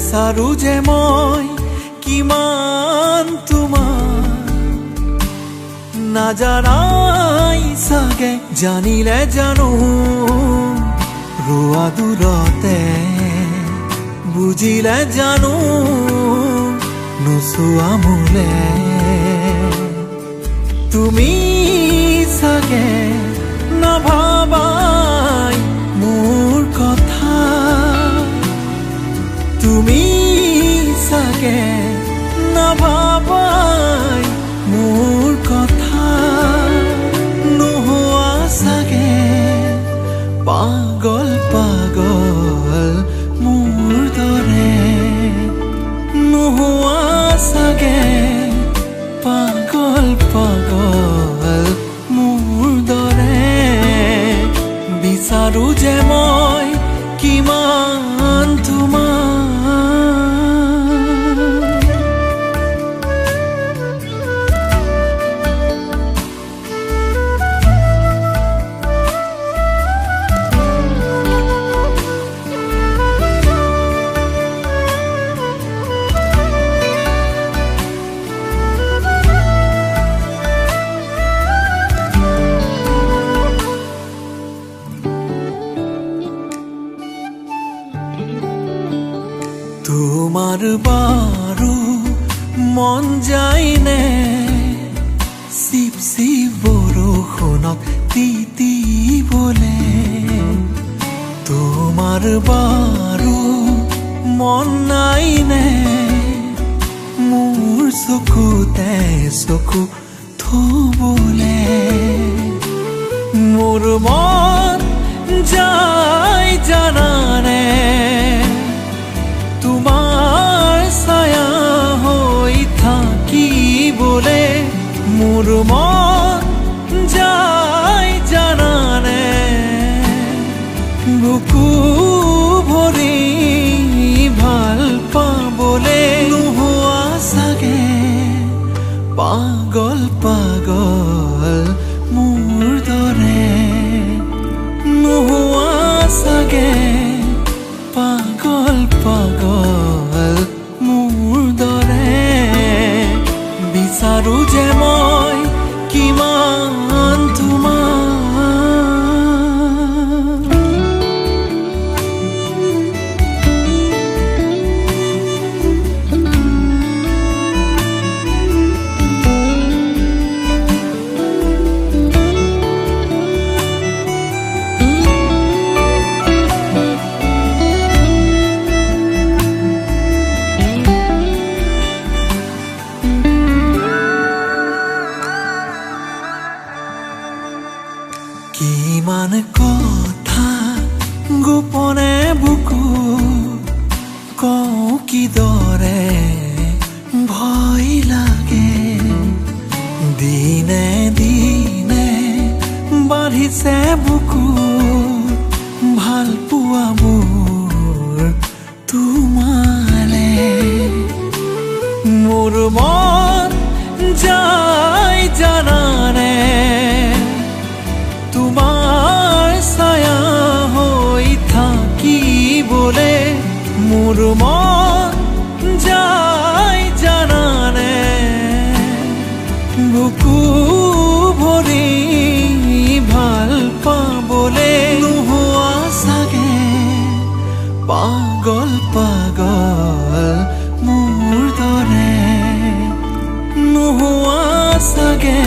বিচাৰো যে মই কিমান তোমাৰ নাজানাই চাগে জানিলে জানো ৰোৱা দূৰতে বুজিলে জানো নোচোৱা মোলে তুমি চাগে নাভাবাই মোৰ কথা তুমি চাগে নাভাবাই মোৰ কথা নোহোৱা চাগে পাগল পাগল মোৰ দৰে নোহোৱা চাগে পাগল পাগল মোৰ দৰে বিচাৰো যে মই কিমান তোমাৰ তোমাৰ বাৰো মন যায়নে চিপ চিপ বৰষুণত তিতি বলে তোমাৰ বাৰো মন নাইনে মোৰ চকুতে চকু থবলে মোৰ মন যায় জানানে তোমাৰ ছায়া হৈ থাকিবলে মোৰ মন যায় জানানে বুকু ভৰি ভাল পাবলে নোহোৱা চাগে পাগল পাগল মোৰ দৰে নোহোৱা চাগে পাগল পাগল মোৰ দৰে বিচাৰো যে মই কিমান তোমাৰ কিমান কথা গোপনে বুকু কওঁ কিদৰে ভয় লাগে দিনে দিনে বাঢ়িছে বুকু ভাল পোৱা মোৰ তোমালে মোৰ মন যায় জানানে তোমাৰ ছায়া হৈ থাকিবলে মোৰ মন যায় জানানে বুকু ভৰি ভাল পাবলে নোহোৱা চাগে পাগল পাগল মোৰ দৰে নোহোৱা চাগে